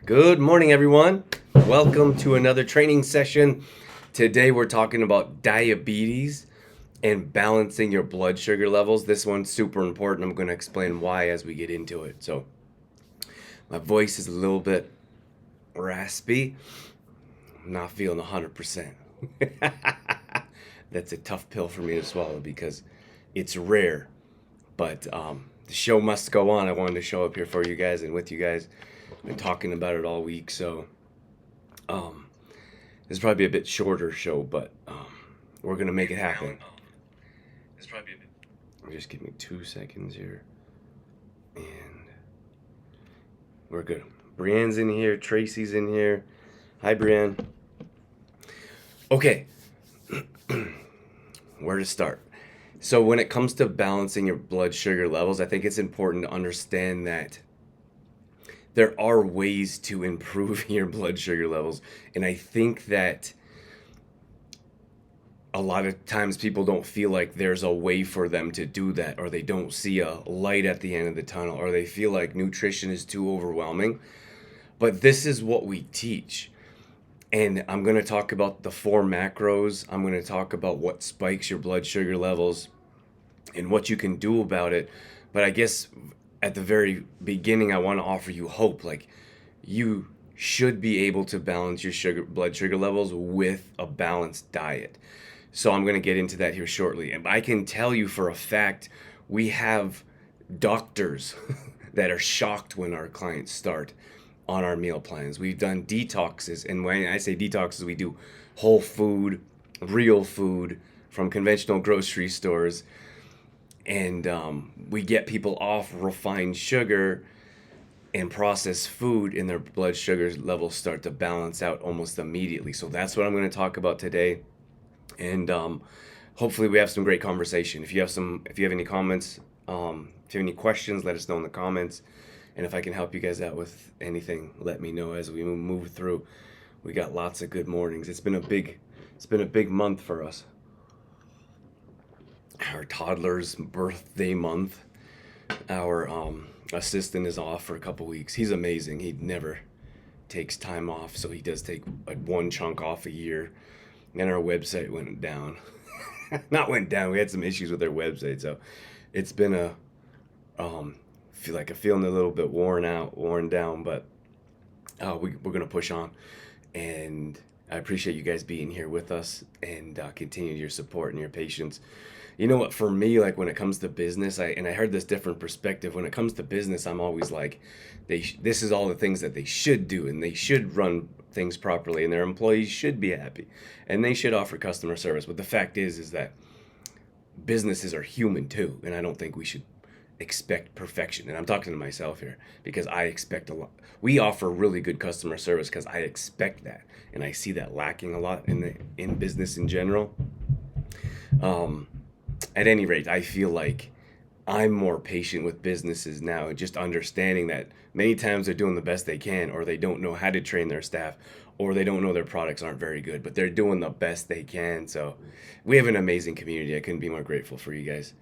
Good morning, everyone. Welcome to another training session. Today, we're talking about diabetes and balancing your blood sugar levels. This one's super important. I'm going to explain why as we get into it. So, my voice is a little bit raspy. I'm not feeling 100%. That's a tough pill for me to swallow because it's rare. But the show must go on. I wanted to show up here for you guys and with you guys. I've been talking about it all week, so um, this is probably a bit shorter show, but we're gonna make it happen. This probably a bit. Just give me 2 seconds here, and we're good. Brienne's in here. Tracy's in here. Hi, Brienne. Okay, where to start? So when it comes to balancing your blood sugar levels, I think it's important to understand that there are ways to improve your blood sugar levels. And I think that a lot of times people don't feel like there's a way for them to do that, or they don't see a light at the end of the tunnel, or they feel like nutrition is too overwhelming. But this is what we teach. And I'm going to talk about the 4 macros. I'm going to talk about what spikes your blood sugar levels and what you can do about it. But I guess at the very beginning, I want to offer you hope. Like, you should be able to balance your blood sugar levels with a balanced diet. So I'm going to get into that here shortly. And I can tell you for a fact, we have doctors that are shocked when our clients start on our meal plans. We've done detoxes. And when I say detoxes, we do whole food, real food from conventional grocery stores. And we get people off refined sugar and processed food, and their blood sugar levels start to balance out almost immediately. So that's what I'm going to talk about today. And hopefully we have some great conversation. If you have any comments, if you have any questions, let us know in the comments. And if I can help you guys out with anything, let me know as we move through. We got lots of good mornings. It's been a big month for us. Our toddler's birthday month. Our assistant is off for a couple weeks. He's amazing. He never takes time off, so he does take like one chunk off a year. And our website went down. Not went down. We had some issues with our website, so it's been feeling a little bit worn down, but we're gonna push on. And I appreciate you guys being here with us and continue your support and your patience. You know what, for me, like when it comes to business, I heard this different perspective. When it comes to business, I'm always like, this is all the things that they should do, and they should run things properly, and their employees should be happy, and they should offer customer service. But the fact is that businesses are human too, and I don't think we should expect perfection. And I'm talking to myself here because I expect a lot. We offer really good customer service because I expect that, and I see that lacking a lot in business in general. At any rate, I feel like I'm more patient with businesses now, just understanding that many times they're doing the best they can, or they don't know how to train their staff, or they don't know their products aren't very good, but they're doing the best they can. So we have an amazing community. I couldn't be more grateful for you guys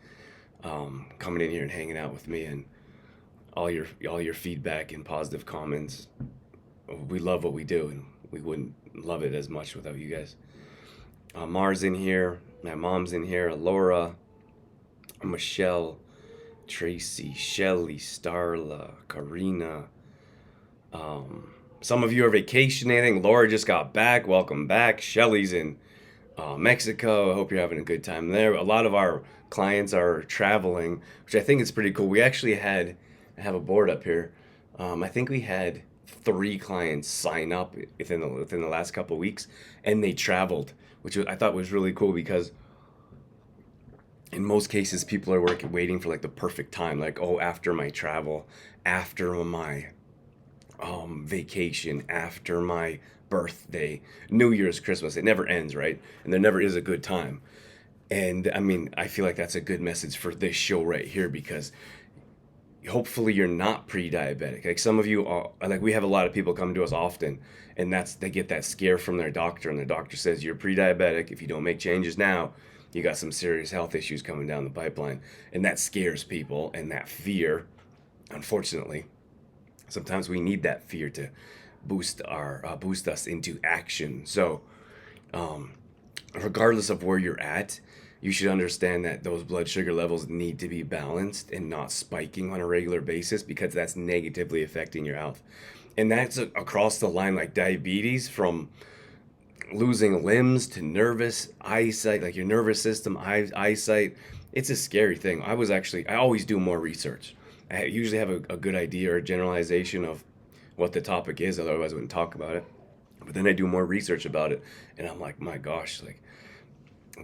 coming in here and hanging out with me, and all your feedback and positive comments. We love what we do, and we wouldn't love it as much without you guys. Mars in here, my mom's in here, Laura, Michelle, Tracy, Shelly, Starla, Karina. Some of you are vacationing. I think Laura just got back. Welcome back. Shelly's in Mexico. I hope you're having a good time there. A lot of our clients are traveling, which I think is pretty cool. I have a board up here. I think we had 3 clients sign up within the last couple of weeks, and they traveled, which I thought was really cool because in most cases people are waiting for like the perfect time, like, oh, after my travel, after my vacation, after my birthday, New Year's, Christmas. It never ends, right? And there never is a good time. And I mean, I feel like that's a good message for this show right here, because hopefully you're not pre-diabetic. Like some of you are, like we have a lot of people come to us often, and they get that scare from their doctor, and their doctor says you're pre-diabetic. If you don't make changes now, you got some serious health issues coming down the pipeline. And that scares people, and that fear, unfortunately, Sometimes we need that fear to boost us into action. So regardless of where you're at, you should understand that those blood sugar levels need to be balanced and not spiking on a regular basis, because that's negatively affecting your health. And that's across the line, like diabetes, from losing limbs to nervous eyesight, like your nervous system, eyesight. It's a scary thing. I always do more research. I usually have a good idea or generalization of what the topic is, otherwise I wouldn't talk about it. But then I do more research about it, and I'm like, my gosh, like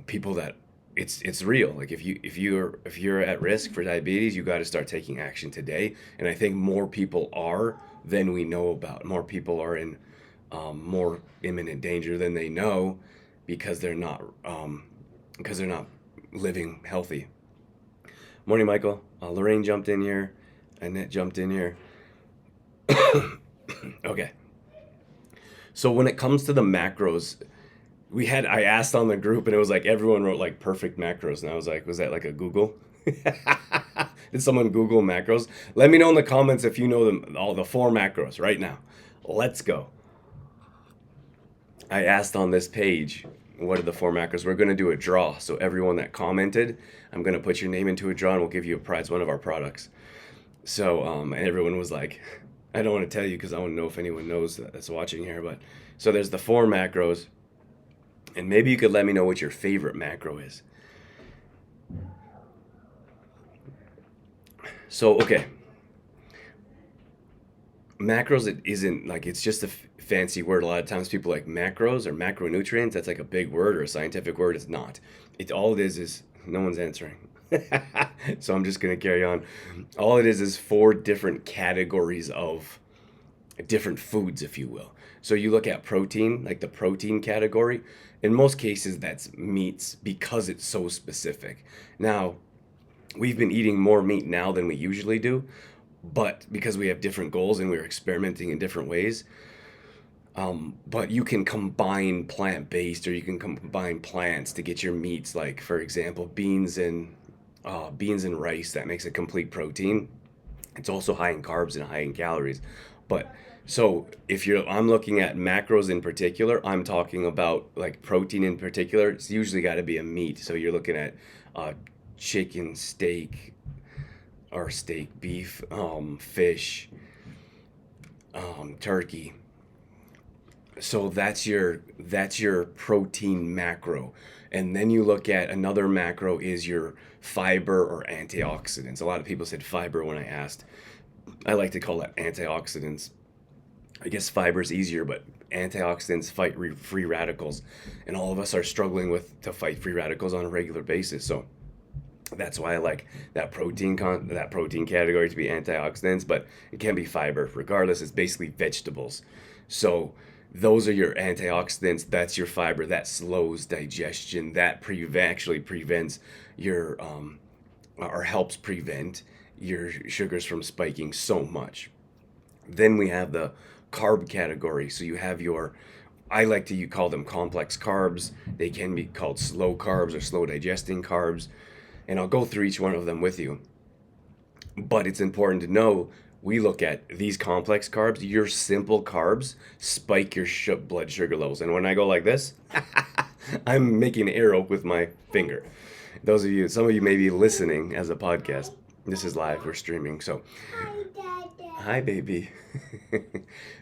people that it's real. Like if you're at risk for diabetes, you got to start taking action today. And I think more people are than we know about. More people are in more imminent danger than they know, because they're not living healthy. Morning, Michael. Lorraine jumped in here. Annette jumped in here. Okay. So when it comes to the macros, I asked on the group, and it was like everyone wrote like perfect macros, and I was like, was that like a Google? Did someone Google macros? Let me know in the comments if you know them, all the 4 macros right now. Let's go. I asked on this page, what are the 4 macros? We're going to do a draw. So everyone that commented, I'm going to put your name into a draw, and we'll give you a prize, one of our products. So, and everyone was like, I don't want to tell you because I want to know if anyone knows that's watching here. But so there's the 4 macros, and maybe you could let me know what your favorite macro is. So, okay. Macros, it isn't like, it's just a fancy word. A lot of times people like macros or macronutrients. That's like a big word or a scientific word. It's not. All it is no one's answering. So I'm just going to carry on. All it is 4 different categories of different foods, if you will. So you look at protein, like the protein category. In most cases, that's meats, because it's so specific. Now, we've been eating more meat now than we usually do, but because we have different goals and we're experimenting in different ways. But you can combine plant-based, or you can combine plants to get your meats, like, for example, beans and rice. That makes a complete protein. It's also high in carbs and high in calories. But so I'm looking at macros in particular, I'm talking about like protein in particular. It's usually got to be a meat. So you're looking at chicken, steak, beef, fish, turkey. So that's your protein macro. And then you look at another macro is your fiber or antioxidants. A lot of people said fiber when I asked. I like to call that antioxidants. I guess fiber is easier, but antioxidants fight free radicals, and all of us are struggling to fight free radicals on a regular basis. So that's why I like that protein category to be antioxidants, but it can be fiber. Regardless, it's basically vegetables. So those are your antioxidants. That's your fiber. That slows digestion. That actually prevents your or helps prevent your sugars from spiking so much. Then we have the carb category. So you have I like to call them complex carbs. They can be called slow carbs or slow digesting carbs. And I'll go through each one of them with you. But it's important to know, we look at these complex carbs. Your simple carbs spike your blood sugar levels. And when I go like this, I'm making an arrow with my finger. Some of you may be listening as a podcast. This is live, we're streaming. So, hi, baby.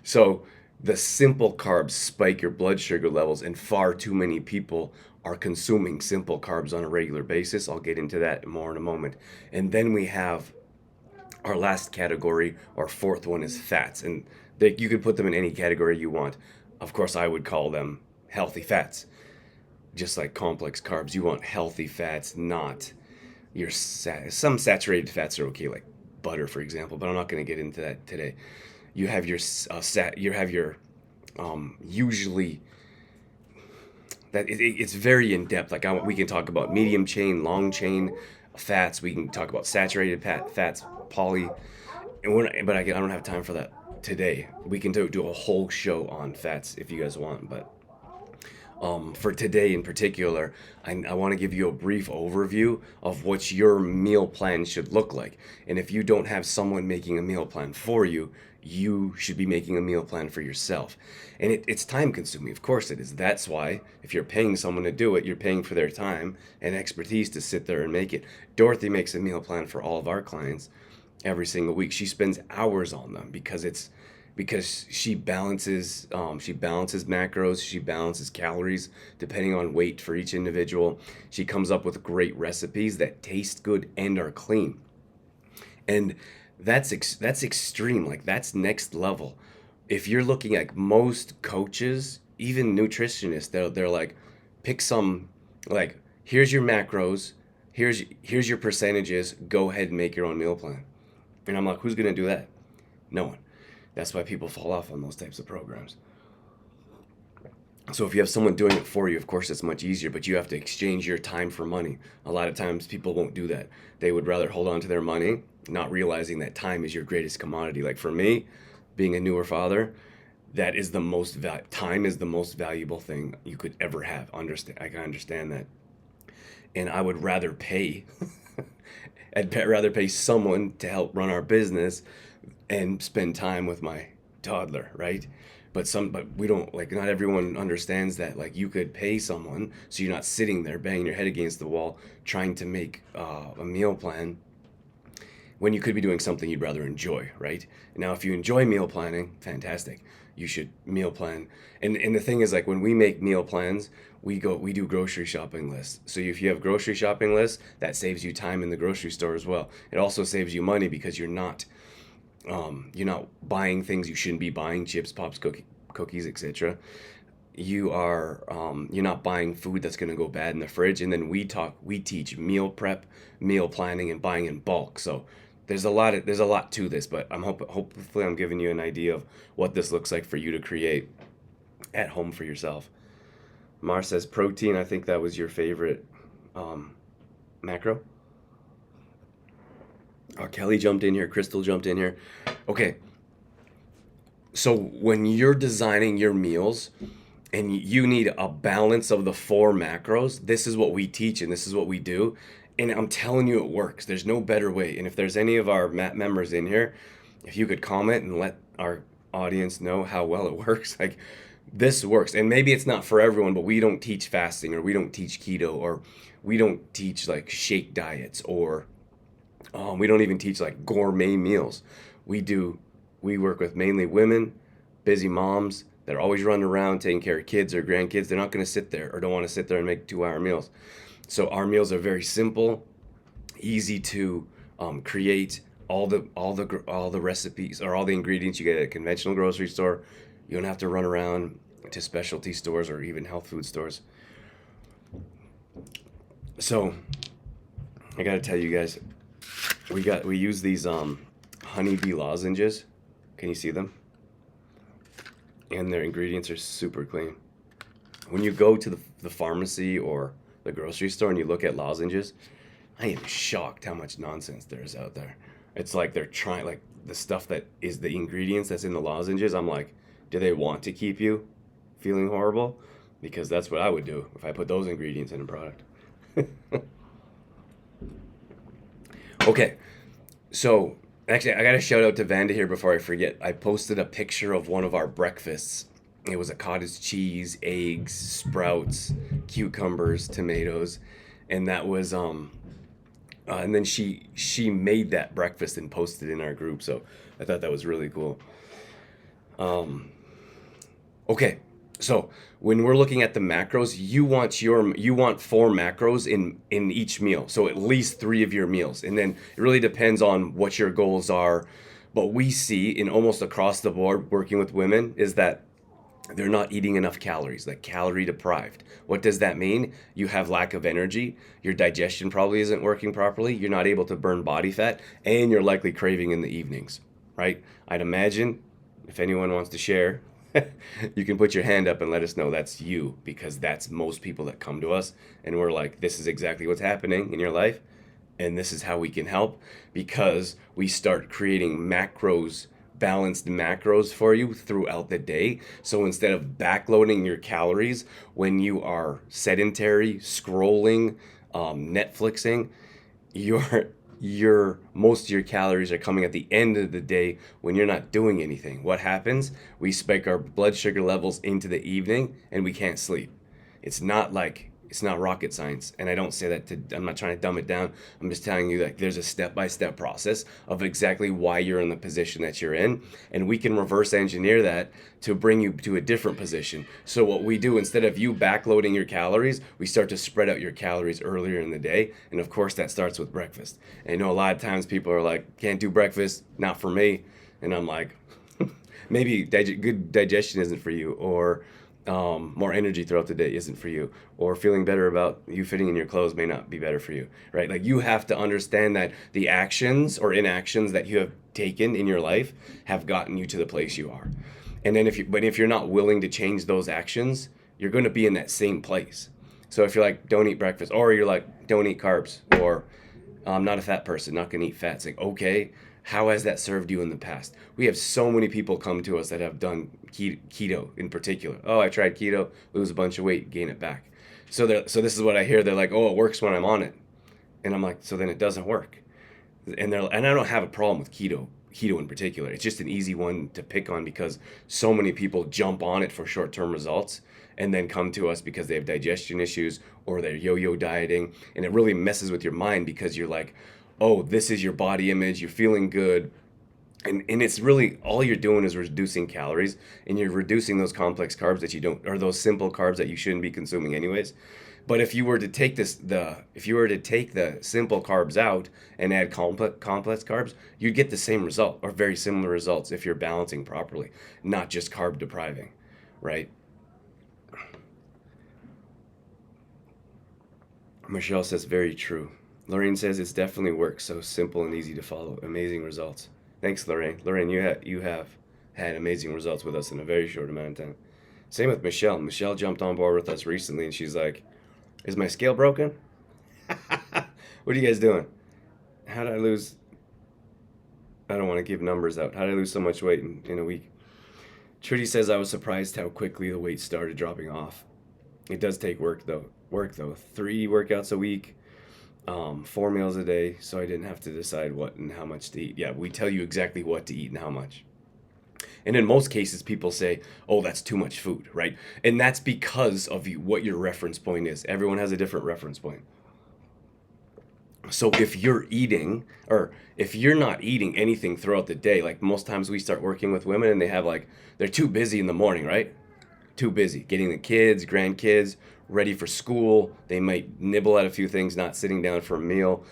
So the simple carbs spike your blood sugar levels, and far too many people are consuming simple carbs on a regular basis. I'll get into that more in a moment. And then we have our last category, our 4th one, is fats. And you could put them in any category you want. Of course, I would call them healthy fats. Just like complex carbs, you want healthy fats, not some saturated fats are okay, like butter, for example, but I'm not going to get into that today. You have your usually that it's very in depth. Like we can talk about medium chain, long chain fats. We can talk about saturated fats, poly, but I don't have time for that today. We can do a whole show on fats if you guys want, but For today in particular, I want to give you a brief overview of what your meal plan should look like. And if you don't have someone making a meal plan for you, you should be making a meal plan for yourself. And it's time consuming. Of course it is. That's why if you're paying someone to do it, you're paying for their time and expertise to sit there and make it. Dorothy makes a meal plan for all of our clients every single week. She spends hours on them because she balances macros, she balances calories depending on weight for each individual. She comes up with great recipes that taste good and are clean. And that's extreme. Like, that's next level. If you're looking at most coaches, even nutritionists, they're like, pick some, like, here's your macros, here's your percentages, go ahead and make your own meal plan. And I'm like, who's gonna do that? No one. That's why people fall off on those types of programs. So if you have someone doing it for you, of course it's much easier, but you have to exchange your time for money. A lot of times people won't do that. They would rather hold on to their money, not realizing that time is your greatest commodity. Like for me, being a newer father, that is time is the most valuable thing you could ever have. I can understand that. And I would rather pay rather pay someone to help run our business and spend time with my toddler, right? But we don't, like, not everyone understands that, like, you could pay someone so you're not sitting there banging your head against the wall trying to make a meal plan when you could be doing something you'd rather enjoy, right? Now, if you enjoy meal planning, fantastic. You should meal plan. And the thing is, like, when we make meal plans, we do grocery shopping lists. So if you have grocery shopping lists, that saves you time in the grocery store as well. It also saves you money because you're not buying things you shouldn't be buying, chips, pops, cookies, etc. You're not buying food that's going to go bad in the fridge. And then we teach meal prep, meal planning, and buying in bulk. So there's a lot to this, but hopefully I'm giving you an idea of what this looks like for you to create at home for yourself. Mar says protein. I think that was your favorite macro. Kelly jumped in here. Crystal jumped in here. Okay. So when you're designing your meals and you need a balance of the 4 macros, this is what we teach and this is what we do. And I'm telling you, it works. There's no better way. And if there's any of our members in here, if you could comment and let our audience know how well it works, like, this works. And maybe it's not for everyone, but we don't teach fasting, or we don't teach keto, or we don't teach like shake diets, or we don't even teach like gourmet meals. We work with mainly women, busy moms that are always running around taking care of kids or grandkids. They're not going to sit there or don't want to sit there and make 2-hour meals. So our meals are very simple, easy to create. All the recipes or all the ingredients you get at a conventional grocery store. You don't have to run around to specialty stores or even health food stores. So I got to tell you guys, we use these honeybee lozenges. Can you see them? And their ingredients are super clean. When you go to the pharmacy or the grocery store and you look at lozenges, I am shocked how much nonsense there is out there. It's like they're trying, like, the stuff that is the ingredients that's in the lozenges. I'm like, do they want to keep you feeling horrible? Because that's what I would do if I put those ingredients in a product. Okay, so actually, I got to shout out to Vanda here before I forget. I posted a picture of one of our breakfasts. It was a cottage cheese, eggs, sprouts, cucumbers, tomatoes, and that was and then she made that breakfast and posted it in our group. So I thought that was really cool. Okay, so when we're looking at the macros, you want 4 macros in each meal. So at least 3 of your meals, and then it really depends on what your goals are. But we see in almost across the board working with women is that they're not eating enough calories, like calorie deprived. What does that mean? You have lack of energy, your digestion probably isn't working properly, you're not able to burn body fat, and you're likely craving in the evenings, right? I'd imagine if anyone wants to share, you can put your hand up and let us know that's you, because that's most people that come to us and we're like, this is exactly what's happening in your life and this is how we can help, because we start creating macros balanced macros for you throughout the day. So instead of backloading your calories when you are sedentary, scrolling, Netflixing, your most of your calories are coming at the end of the day when you're not doing anything. What happens? We spike our blood sugar levels into the evening and we can't sleep. It's not rocket science, and I don't say that to, I'm not trying to dumb it down. I'm just telling you that there's a step-by-step process of exactly why you're in the position that you're in, and we can reverse engineer that to bring you to a different position. So what we do, instead of you backloading your calories, we start to spread out your calories earlier in the day, and of course that starts with breakfast. And I know a lot of times people are like, can't do breakfast, not for me, and I'm like, maybe good digestion isn't for you, or more energy throughout the day isn't for you, or feeling better about you fitting in your clothes may not be better for you, right? Like, you have to understand that the actions or inactions that you have taken in your life have gotten you to the place you are. And then if you're not willing to change those actions, you're going to be in that same place. So if you're like, don't eat breakfast, or you're like, don't eat carbs, or I'm not a fat person, not going to eat fat. It's like, okay, how has that served you in the past? We have so many people come to us that have done keto in particular. Oh, I tried keto, lose a bunch of weight, gain it back. So this is what I hear. They're like, oh, it works when I'm on it. And I'm like, so then it doesn't work. And I don't have a problem with keto in particular. It's just an easy one to pick on because so many people jump on it for short-term results and then come to us because they have digestion issues or they're yo-yo dieting, and it really messes with your mind because you're like, oh, this is your body image, you're feeling good, and it's really all you're doing is reducing calories, and you're reducing those complex carbs that you don't, or those simple carbs that you shouldn't be consuming anyways. But if you were to take the simple carbs out and add complex carbs, you'd get the same result or very similar results if you're balancing properly, not just carb depriving, right? Michelle says, very true. Lorraine says, it's definitely works. So simple and easy to follow. Amazing results. Thanks, Lorraine. Lorraine, you have had amazing results with us in a very short amount of time. Same with Michelle. Michelle jumped on board with us recently, and she's like, is my scale broken? What are you guys doing? How did I lose? I don't want to give numbers out. How did I lose so much weight in a week? Trudy says, I was surprised how quickly the weight started dropping off. It does take work though. 3 workouts a week, 4 meals a day, so I didn't have to decide what and how much to eat. Yeah, we tell you exactly what to eat and how much. And in most cases, people say, oh, that's too much food, right? And that's because of what your reference point is. Everyone has a different reference point. So if you're eating, or if you're not eating anything throughout the day, like most times we start working with women and they're too busy in the morning, right? Too busy getting the kids, grandkids ready for school. They might nibble at a few things, not sitting down for a meal.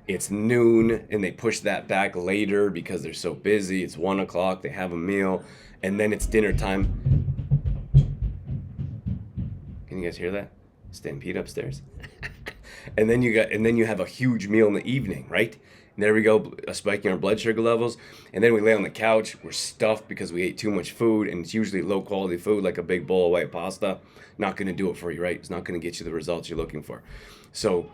It's noon and they push that back later because they're so busy. It's 1 o'clock, they have a meal, and then it's dinner time. Can you guys hear that? Stampede upstairs. and then you have a huge meal in the evening, right? And there we go, spiking our blood sugar levels, and then we lay on the couch. We're stuffed because we ate too much food, and it's usually low quality food like a big bowl of white pasta. Not going to do it for you, right? It's not going to get you the results you're looking for. So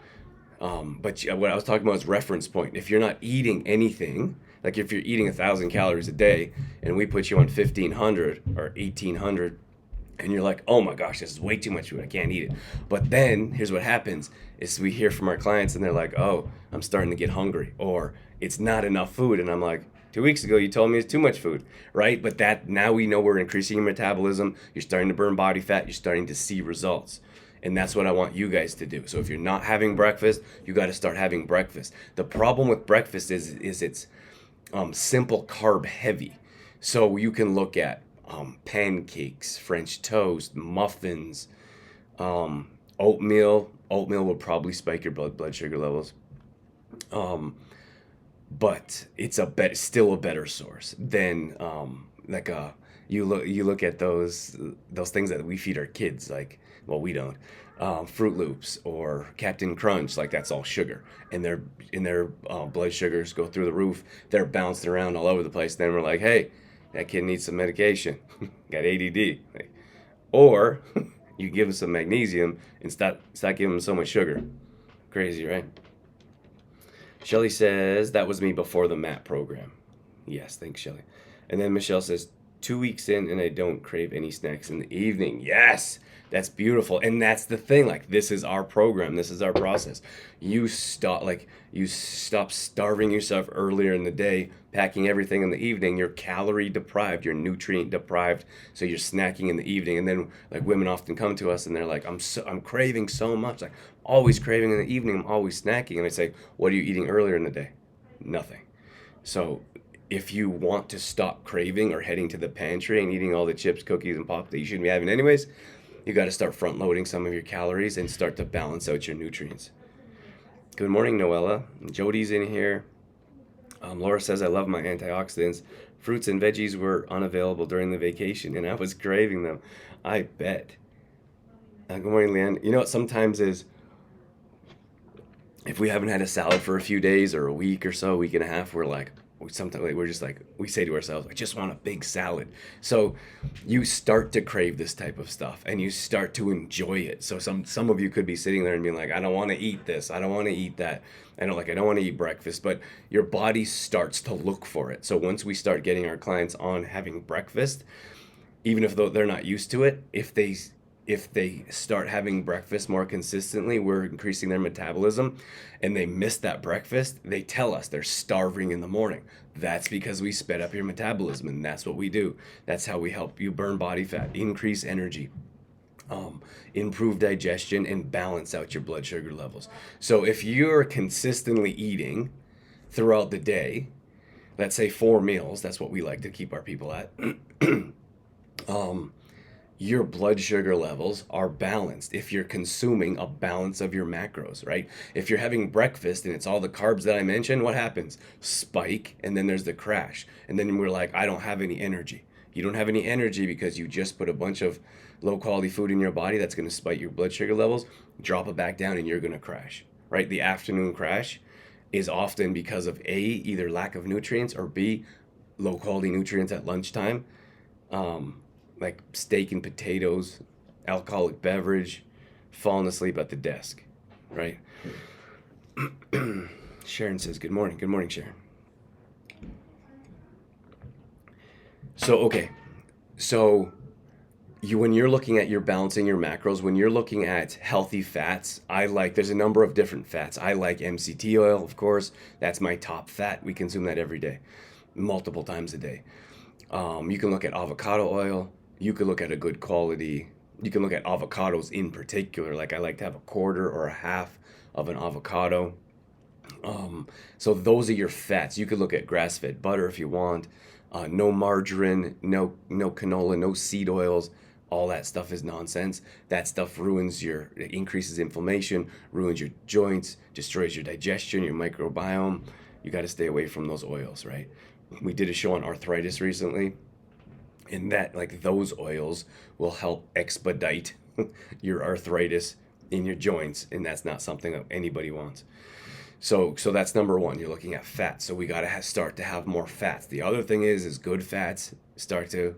but what I was talking about is reference point. If you're not eating anything, like if you're eating 1,000 calories a day and we put you on 1,500 or 1,800, and you're like, oh my gosh, this is way too much food, I can't eat it. But then here's what happens is we hear from our clients and they're like, oh, I'm starting to get hungry, or it's not enough food. And I'm like, 2 weeks ago you told me it's too much food, right? But that now we know we're increasing your metabolism, you're starting to burn body fat, you're starting to see results. And that's what I want you guys to do. So if you're not having breakfast, you got to start having breakfast. The problem with breakfast is it's simple carb heavy. So you can look at pancakes, French toast, muffins, oatmeal. Oatmeal will probably spike your blood sugar levels. But it's still a better source than you look at those things that we feed our kids, like, well, we don't, Fruit Loops or Captain Crunch, like that's all sugar, and their blood sugars go through the roof. They're bouncing around all over the place. Then we're like, hey, that kid needs some medication, got ADD, or you give him some magnesium and stop giving him so much sugar. Crazy, right? Shelly says, that was me before the MAP program. Yes, thanks, Shelly. And then Michelle says, 2 weeks in and I don't crave any snacks in the evening. Yes, that's beautiful. And that's the thing. Like, this is our program. This is our process. You stop starving yourself earlier in the day, packing everything in the evening. You're calorie deprived, you're nutrient deprived. So you're snacking in the evening. And then like women often come to us and they're like, I'm craving so much. Like, always craving in the evening. I'm always snacking. And I say, what are you eating earlier in the day? Nothing. So if you want to stop craving or heading to the pantry and eating all the chips, cookies, and pop that you shouldn't be having anyways, you got to start front loading some of your calories and start to balance out your nutrients. Good morning, Noella. Jody's in here. Laura says, I love my antioxidants. Fruits and veggies were unavailable during the vacation and I was craving them. I bet. Good morning, Leanne. You know what sometimes is, if we haven't had a salad for a few days or a week or so, week and a half, we're just like, we say to ourselves, I just want a big salad. So you start to crave this type of stuff and you start to enjoy it. So some of you could be sitting there and being like, I don't want to eat this. I don't want to eat that. I don't want to eat breakfast, but your body starts to look for it. So once we start getting our clients on having breakfast, even if they're not used to it, if they start having breakfast more consistently, we're increasing their metabolism, and they miss that breakfast, they tell us they're starving in the morning. That's because we sped up your metabolism, and that's what we do. That's how we help you burn body fat, increase energy, improve digestion, and balance out your blood sugar levels. So if you're consistently eating throughout the day, let's say 4 meals, that's what we like to keep our people at, your blood sugar levels are balanced if you're consuming a balance of your macros, right? If you're having breakfast and it's all the carbs that I mentioned, what happens? Spike, and then there's the crash. And then we're like, I don't have any energy. You don't have any energy because you just put a bunch of low quality food in your body that's going to spike your blood sugar levels, drop it back down, and you're going to crash, right? The afternoon crash is often because of A, either lack of nutrients, or B, low quality nutrients at lunchtime. Like steak and potatoes, alcoholic beverage, falling asleep at the desk, right? Sharon says, good morning. Good morning, Sharon. So, okay. So when you're looking at your balancing your macros, when you're looking at healthy fats, there's a number of different fats. I like MCT oil, of course. That's my top fat. We consume that every day, multiple times a day. You can look at avocado oil. You could look at a good quality. You can look at avocados in particular. Like, I like to have a quarter or a half of an avocado. So those are your fats. You could look at grass-fed butter if you want. No margarine, no canola, no seed oils. All that stuff is nonsense. That stuff it increases inflammation, ruins your joints, destroys your digestion, your microbiome. You got to stay away from those oils, right? We did a show on arthritis recently, and those oils will help expedite your arthritis in your joints, and that's not something that anybody wants. So that's number one. You're looking at fats. So we got to start to have more fats. The other thing is good fats start to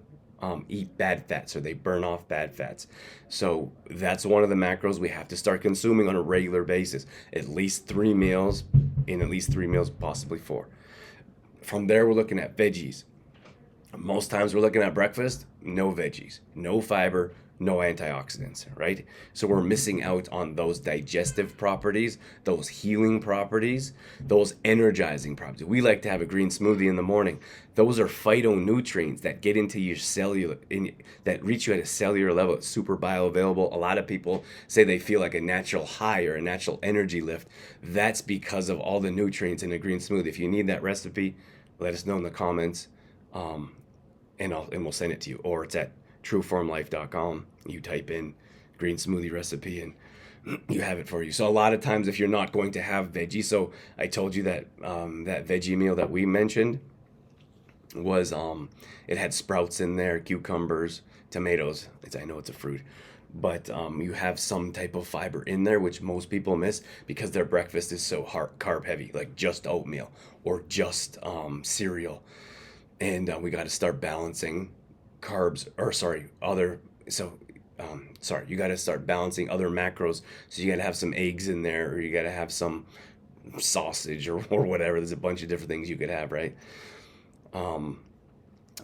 eat bad fats, or they burn off bad fats. So that's one of the macros we have to start consuming on a regular basis. At least 3 meals, possibly 4. From there, we're looking at veggies. Most times we're looking at breakfast, no veggies, no fiber, no antioxidants, right? So we're missing out on those digestive properties, those healing properties, those energizing properties. We like to have a green smoothie in the morning. Those are phytonutrients that get into your that reach you at a cellular level. It's super bioavailable. A lot of people say they feel like a natural high or a natural energy lift. That's because of all the nutrients in a green smoothie. If you need that recipe, let us know in the comments. And we'll send it to you, or it's at trueformlife.com. You type in green smoothie recipe and you have it for you. So a lot of times, if you're not going to have veggie, so I told you that that veggie meal that we mentioned was it had sprouts in there, cucumbers, tomatoes. I know it's a fruit, but you have some type of fiber in there, which most people miss because their breakfast is so carb heavy, like just oatmeal or just cereal. And we got to start balancing you got to start balancing other macros. So you got to have some eggs in there, or you got to have some sausage or whatever. There's a bunch of different things you could have, right?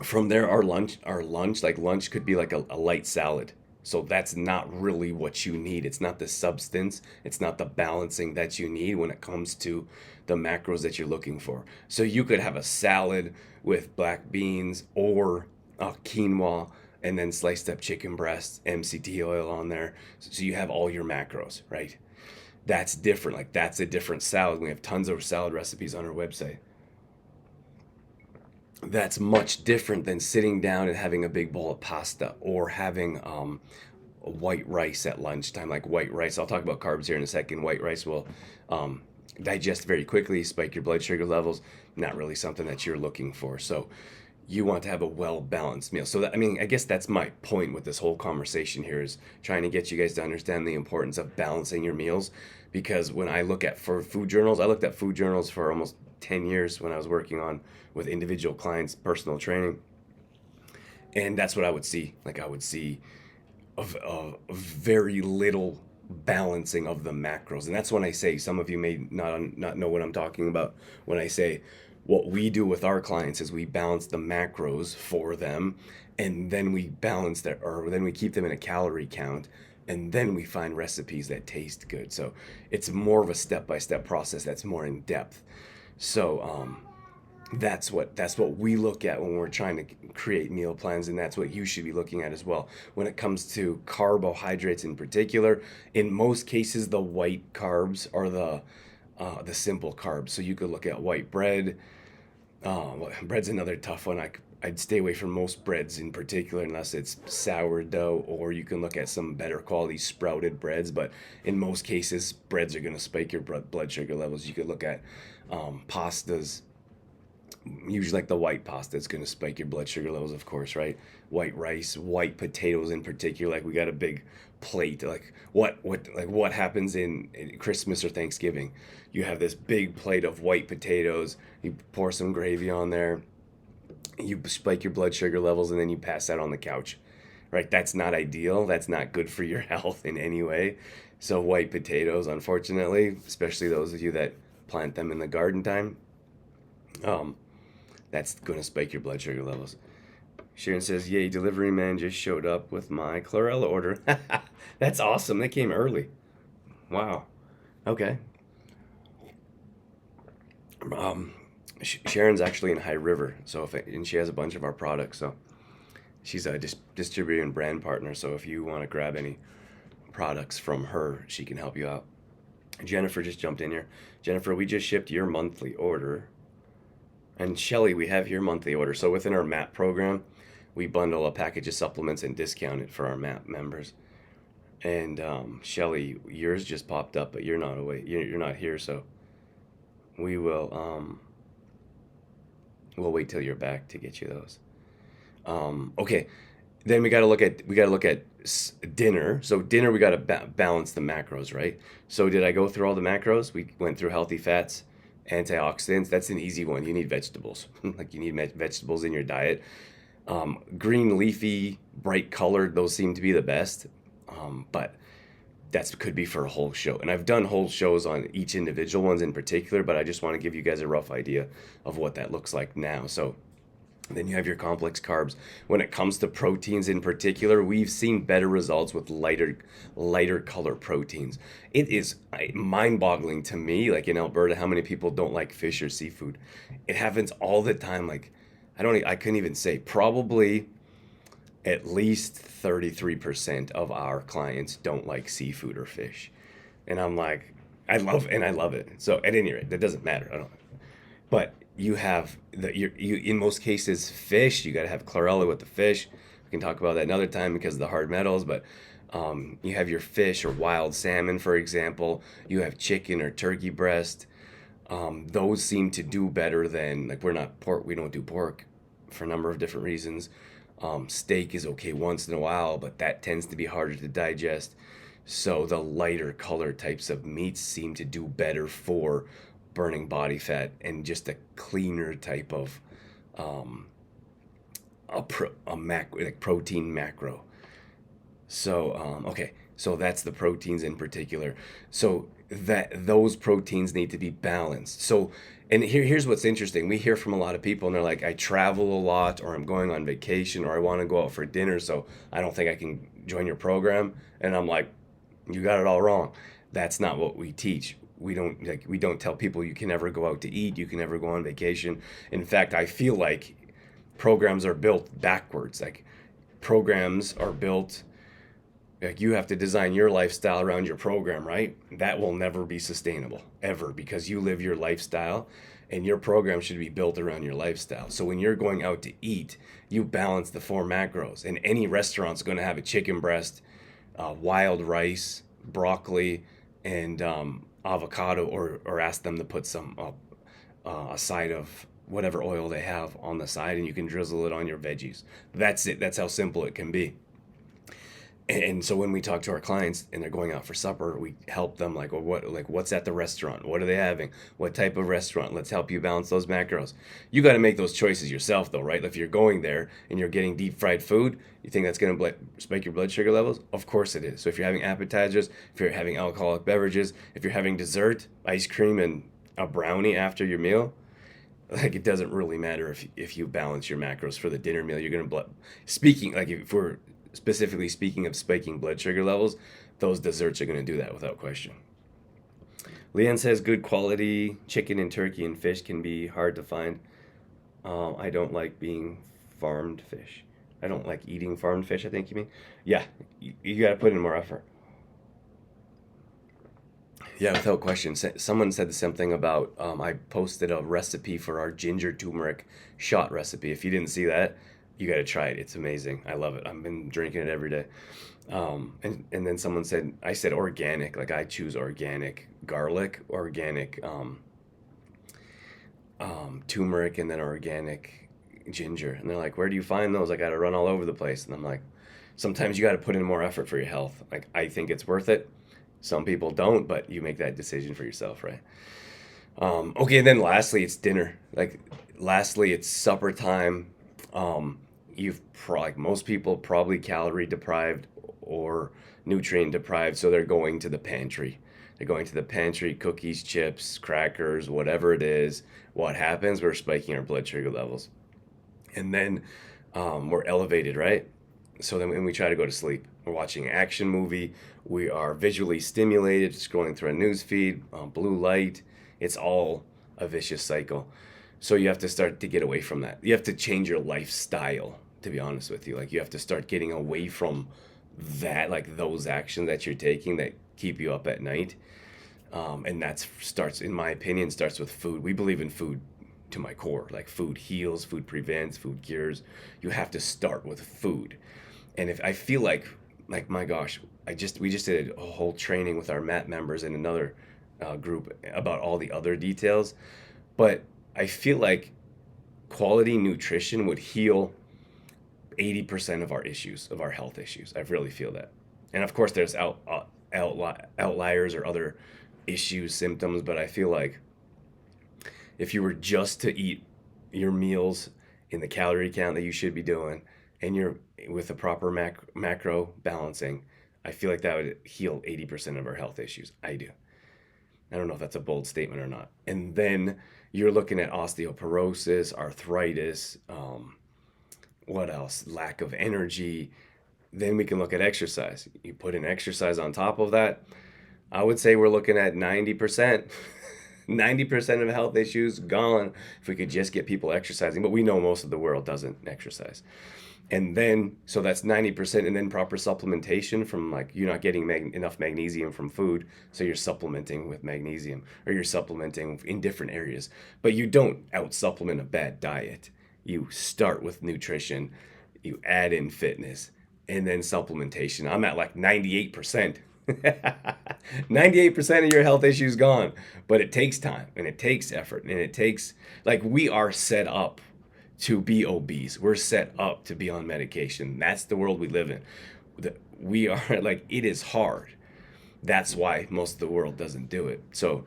From there, like lunch could be like a light salad. So that's not really what you need. It's not the substance, it's not the balancing that you need when it comes to the macros that you're looking for. So you could have a salad with black beans or quinoa and then sliced up chicken breast, MCT oil on there. So you have all your macros, right? That's different. Like that's a different salad. We have tons of salad recipes on our website. That's much different than sitting down and having a big bowl of pasta or having white rice at lunchtime. Like white rice, I'll talk about carbs here in a second. White rice will um, digest very quickly, spike your blood sugar levels. Not really something that you're looking for. So you want to have a well balanced meal. So that, I mean, I guess that's my point with this whole conversation here is trying to get you guys to understand the importance of balancing your meals. Because when I look at for food journals, I looked at food journals for almost 10 years when I was working on with individual clients, personal training, and that's what I would see. Like I would see of very little balancing of the macros, and that's when I say some of you may not know what I'm talking about when I say what we do with our clients is we balance the macros for them, and then we balance their or then we keep them in a calorie count, and then we find recipes that taste good. So it's more of a step-by-step process that's more in depth. So that's what we look at when we're trying to create meal plans, and that's what you should be looking at as well when it comes to carbohydrates in particular. In most cases, the white carbs are the simple carbs. So you could look at white bread. Well, bread's another tough one. I'd stay away from most breads in particular unless it's sourdough, or you can look at some better quality sprouted breads. But in most cases, breads are going to spike your blood sugar levels. You could look at pastas, usually like the white pasta. It's going to spike your blood sugar levels, of course, right? White rice, white potatoes in particular. Like we got a big plate. Like what happens in Christmas or Thanksgiving? You have this big plate of white potatoes. You pour some gravy on there. You spike your blood sugar levels, and then you pass out on the couch, right? That's not ideal. That's not good for your health in any way. So white potatoes, unfortunately, especially those of you that plant them in the garden time, um, that's going to spike your blood sugar levels. Sharon says, "Yay, delivery man just showed up with my chlorella order." That's awesome. That came early. Wow. Okay. Um, Sharon's actually in High River, so and she has a bunch of our products. So she's a distributor and brand partner. So if you want to grab any products from her, she can help you out. Jennifer just jumped in here. Jennifer, we just shipped your monthly order. And Shelly, we have your monthly order. So within our MAP program, we bundle a package of supplements and discount it for our MAP members. And Shelly, yours just popped up, but you're not away. You're not here, so we will we'll wait till you're back to get you those. Okay, then we gotta look at dinner. So dinner, we gotta balance the macros, right? So did I go through all the macros? We went through healthy fats, antioxidants. That's an easy one. You need vegetables. Like you need vegetables in your diet. Green, leafy, bright colored. Those seem to be the best. But that could be for a whole show. And I've done whole shows on each individual ones in particular, but I just want to give you guys a rough idea of what that looks like now. So then you have your complex carbs. When it comes to proteins in particular, we've seen better results with lighter color proteins. It is mind-boggling to me, like in Alberta, how many people don't like fish or seafood. It happens all the time. Like I couldn't even say, probably at least 33% of our clients don't like seafood or fish. And I'm like, I love it. So at any rate, that doesn't matter. I don't, but you have you in most cases fish. You got to have chlorella with the fish. We can talk about that another time because of the hard metals. But you have your fish or wild salmon, for example. You have chicken or turkey breast. Those seem to do better than, like, we're not pork. We don't do pork for a number of different reasons. Steak is okay once in a while, but that tends to be harder to digest. So the lighter color types of meats seem to do better for burning body fat and just a cleaner type of um, like protein macro. So okay, so that's the proteins in particular. So that those proteins need to be balanced. So, and here's what's interesting. We hear from a lot of people and they're like, I travel a lot, or I'm going on vacation, or I want to go out for dinner, so I don't think I can join your program. And I'm like, you got it all wrong. That's not what we teach. We don't tell people you can never go out to eat, you can never go on vacation. In fact, I feel like programs are built backwards. Like programs are built like you have to design your lifestyle around your program, right? That will never be sustainable ever, because you live your lifestyle and your program should be built around your lifestyle. So when you're going out to eat, you balance the four macros, and any restaurant's going to have a chicken breast, wild rice, broccoli, and avocado, or ask them to put some a side of whatever oil they have on the side, and you can drizzle it on your veggies. That's it. That's how simple it can be. And so when we talk to our clients and they're going out for supper, we help them like, well, what's at the restaurant? What are they having? What type of restaurant? Let's help you balance those macros. You got to make those choices yourself though, right? If you're going there and you're getting deep fried food, you think that's going to spike your blood sugar levels? Of course it is. So if you're having appetizers, if you're having alcoholic beverages, if you're having dessert, ice cream and a brownie after your meal, like it doesn't really matter if you balance your macros for the dinner meal. You're going to speaking like if we're specifically speaking of spiking blood sugar levels, those desserts are going to do that without question. Leanne says good quality chicken and turkey and fish can be hard to find. I don't like being farmed fish. I don't like eating farmed fish, I think you mean. Yeah, you got to put in more effort. Yeah, without question. Someone said something about I posted a recipe for our ginger turmeric shot recipe. If you didn't see that, you got to try it. It's amazing. I love it. I've been drinking it every day. And then someone said, I said organic. Like I choose organic garlic, organic turmeric, and then organic ginger. And they're like, where do you find those? I got to run all over the place. And I'm like, sometimes you got to put in more effort for your health. Like I think it's worth it. Some people don't, but you make that decision for yourself, right? Okay, and then lastly, it's dinner. Like lastly, it's supper time. Like most people probably calorie deprived or nutrient deprived, so they're going to the pantry. They're going to the pantry, cookies, chips, crackers, whatever it is. What happens? We're spiking our blood sugar levels. And then we're elevated, right? So then when we try to go to sleep, we're watching an action movie, we are visually stimulated, scrolling through a news feed, blue light. It's all a vicious cycle. So you have to start to get away from that. You have to change your lifestyle, to be honest with you. Like you have to start getting away from that, like those actions that you're taking that keep you up at night. And that starts, in my opinion, starts with food. We believe in food to my core. Like food heals, food prevents, food cures. You have to start with food. And if I feel like my gosh, we just did a whole training with our MAT members and another group about all the other details, but I feel like quality nutrition would heal 80% of our issues, of our health issues. I really feel that. And of course, there's outliers or other issues, symptoms, but I feel like if you were just to eat your meals in the calorie count that you should be doing, and you're with the proper macro balancing, I feel like that would heal 80% of our health issues. I do. I don't know if that's a bold statement or not. And then you're looking at osteoporosis, arthritis, what else? Lack of energy. Then we can look at exercise. You put in exercise on top of that, I would say we're looking at 90%. 90% of health issues gone if we could just get people exercising. But we know most of the world doesn't exercise. And then, so that's 90%, and then proper supplementation from like, you're not getting enough magnesium from food, so you're supplementing with magnesium, or you're supplementing in different areas. But you don't out-supplement a bad diet. You start with nutrition, you add in fitness, and then supplementation. I'm at like 98%. 98% of your health issues gone. But it takes time, and it takes effort, and it takes, like, we are set up to be obese. We're set up to be on medication. That's the world we live in. We are like, it is hard. That's why most of the world doesn't do it. So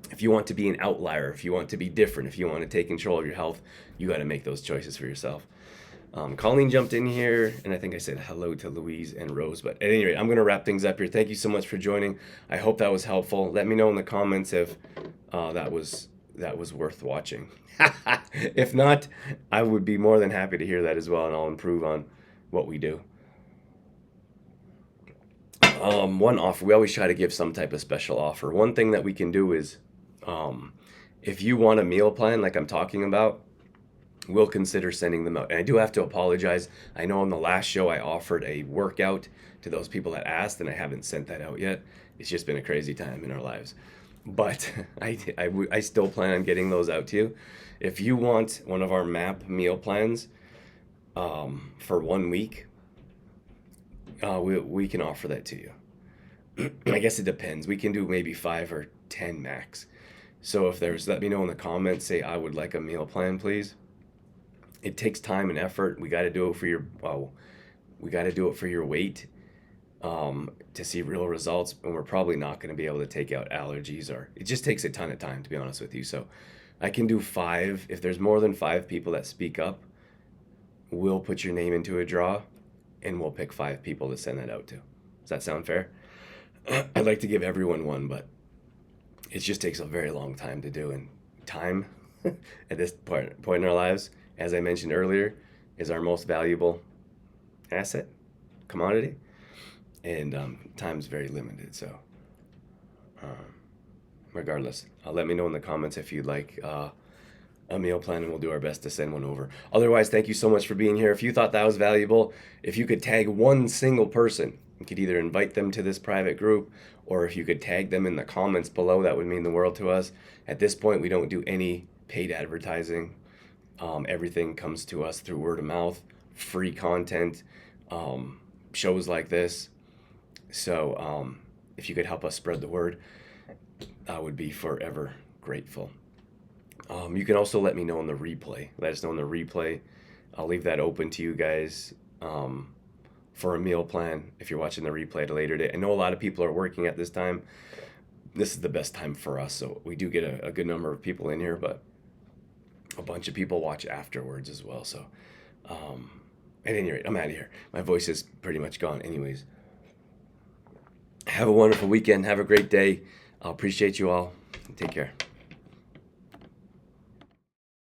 if you want to be an outlier, if you want to be different, if you want to take control of your health, you got to make those choices for yourself. Colleen jumped in here, and I think I said hello to Louise and Rose. But at any rate, I'm going to wrap things up here. Thank you so much for joining. I hope that was helpful. Let me know in the comments if that was worth watching. If not, I would be more than happy to hear that as well, and I'll improve on what we do. One offer, we always try to give some type of special offer. One thing that we can do is, if you want a meal plan like I'm talking about, we'll consider sending them out. And I do have to apologize. I know on the last show I offered a workout to those people that asked, and I haven't sent that out yet. It's just been a crazy time in our lives. But I still plan on getting those out to you. If you want one of our MAP meal plans for 1 week, we can offer that to you. I guess it depends. We can do maybe 5 or 10 max. So if there's, let me know in the comments, say I would like a meal plan, please. It takes time and effort. We got to do it for your weight to see real results, and we're probably not going to be able to take out allergies, or it just takes a ton of time, to be honest with you. So I can do 5. If there's more than 5 people that speak up, we'll put your name into a draw, and we'll pick 5 people to send that out to. Does that sound fair? I'd like to give everyone one, but it just takes a very long time to do, and time at this point in our lives, as I mentioned earlier, is our most valuable asset, commodity, and time's very limited. So regardless, let me know in the comments if you'd like a meal plan, and we'll do our best to send one over. Otherwise, thank you so much for being here. If you thought that was valuable, if you could tag one single person, you could either invite them to this private group, or if you could tag them in the comments below, that would mean the world to us. At this point, we don't do any paid advertising. Everything comes to us through word of mouth, free content, shows like this. So if you could help us spread the word, I would be forever grateful. You can also let me know in the replay. Let us know in the replay. I'll leave that open to you guys for a meal plan if you're watching the replay at a later date. I know a lot of people are working at this time. This is the best time for us, so we do get a good number of people in here, but a bunch of people watch afterwards as well. So at any rate, I'm out of here. My voice is pretty much gone anyways. Have a wonderful weekend. Have a great day. I appreciate you all. Take care.